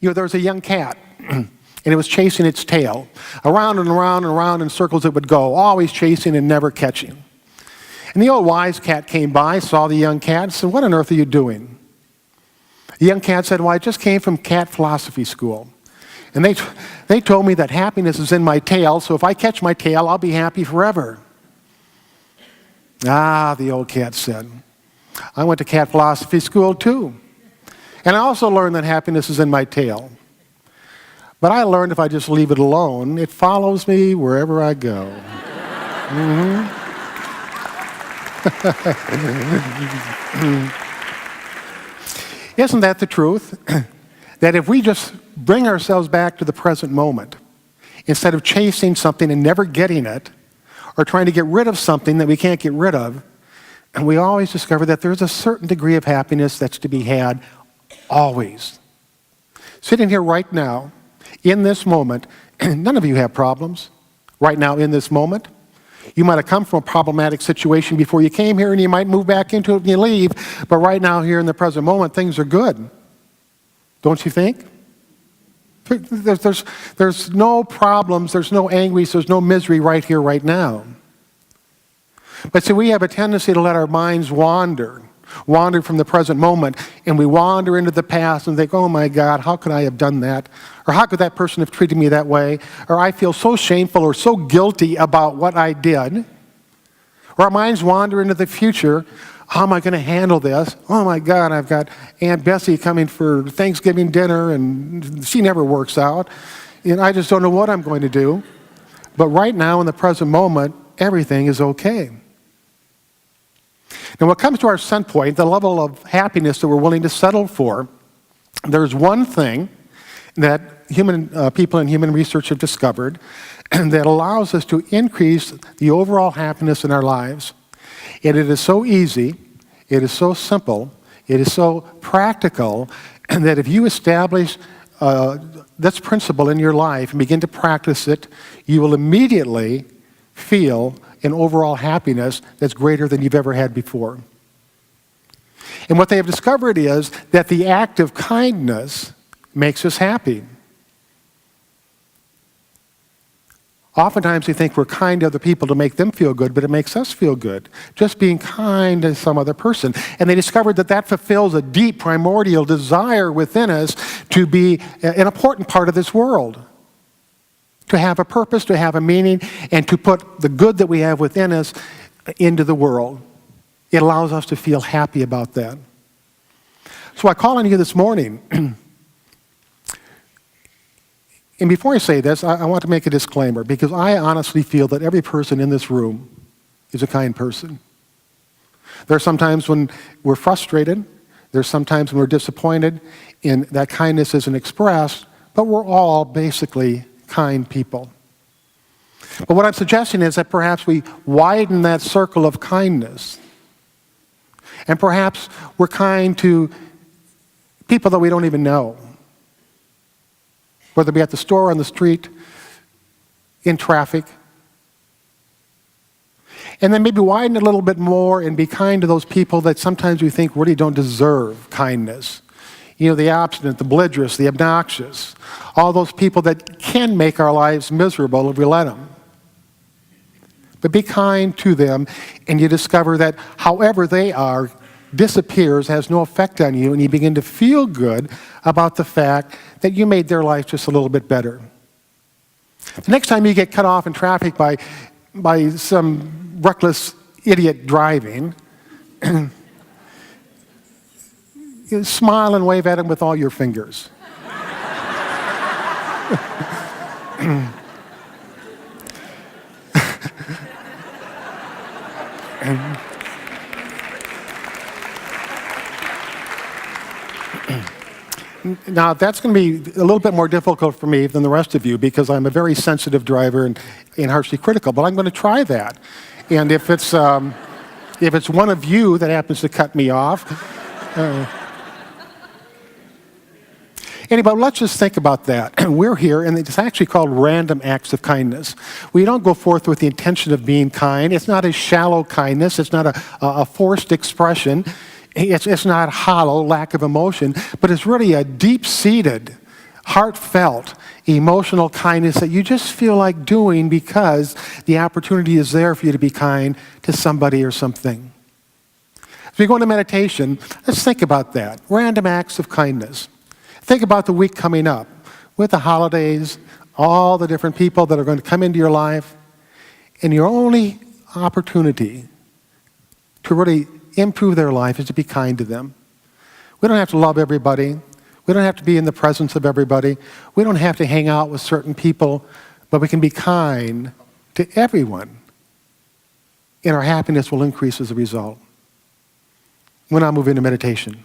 There was a young cat, and it was chasing its tail. Around and around and around in circles it would go, always chasing and never catching. And the old wise cat came by, saw the young cat, and said, "What on earth are you doing?" The young cat said, "Well, I just came from cat philosophy school. And they told me that happiness is in my tail, so if I catch my tail, I'll be happy forever." "Ah," the old cat said, "I went to cat philosophy school too. And I also learned that happiness is in my tail. But I learned if I just leave it alone, it follows me wherever I go." Isn't that the truth? That if we just bring ourselves back to the present moment, instead of chasing something and never getting it, or trying to get rid of something that we can't get rid of, and we always discover that there's a certain degree of happiness that's to be had always. Sitting here right now, in this moment, none of you have problems. Right now, in this moment, you might have come from a problematic situation before you came here, and you might move back into it and you leave, but right now, here in the present moment, things are good. Don't you think? There's no problems, there's no anguish, there's no misery right here, right now. But see, we have a tendency to let our minds wander from the present moment, and we wander into the past and think, "Oh my God, how could I have done that? Or how could that person have treated me that way? Or I feel so shameful or so guilty about what I did." Or our minds wander into the future. "How am I going to handle this? Oh my God, I've got Aunt Bessie coming for Thanksgiving dinner and she never works out. And I just don't know what I'm going to do." But right now in the present moment, everything is okay. Now, when it comes to our set point, the level of happiness that we're willing to settle for, there's one thing that people in human research have discovered that allows us to increase the overall happiness in our lives. And it is so easy, it is so simple, it is so practical, and that if you establish this principle in your life and begin to practice it, you will immediately feel an overall happiness that's greater than you've ever had before. And what they have discovered is that the act of kindness makes us happy. Oftentimes we think we're kind to other people to make them feel good, but it makes us feel good, just being kind to some other person. And they discovered that that fulfills a deep primordial desire within us to be an important part of this world, to have a purpose, to have a meaning, and to put the good that we have within us into the world. It allows us to feel happy about that. So I call on you this morning. And before I say this, I want to make a disclaimer, because I honestly feel that every person in this room is a kind person. There are some times when we're frustrated. There's some times when we're disappointed and that kindness isn't expressed, but we're all basically kind people. But what I'm suggesting is that perhaps we widen that circle of kindness. And perhaps we're kind to people that we don't even know, whether it be at the store, on the street, in traffic. And then maybe widen it a little bit more and be kind to those people that sometimes we think really don't deserve kindness. The obstinate, the belligerent, the obnoxious, all those people that can make our lives miserable if we let them. But be kind to them, and you discover that however they are disappears, has no effect on you, and you begin to feel good about the fact that you made their life just a little bit better. The next time you get cut off in traffic by some reckless idiot driving, you smile and wave at him with all your fingers. Now, that's going to be a little bit more difficult for me than the rest of you, because I'm a very sensitive driver and harshly critical, but I'm going to try that. And if it's one of you that happens to cut me off, anyway, let's just think about that. We're here, and it's actually called random acts of kindness. We don't go forth with the intention of being kind. It's not a shallow kindness. It's not a forced expression. It's not hollow, lack of emotion, but it's really a deep-seated, heartfelt, emotional kindness that you just feel like doing because the opportunity is there for you to be kind to somebody or something. As we go into meditation, let's think about that. Random acts of kindness. Think about the week coming up with the holidays, all the different people that are going to come into your life, and your only opportunity to really improve their life is to be kind to them. We don't have to love everybody. We don't have to be in the presence of everybody. We don't have to hang out with certain people, but we can be kind to everyone, and our happiness will increase as a result. We'll now move into meditation.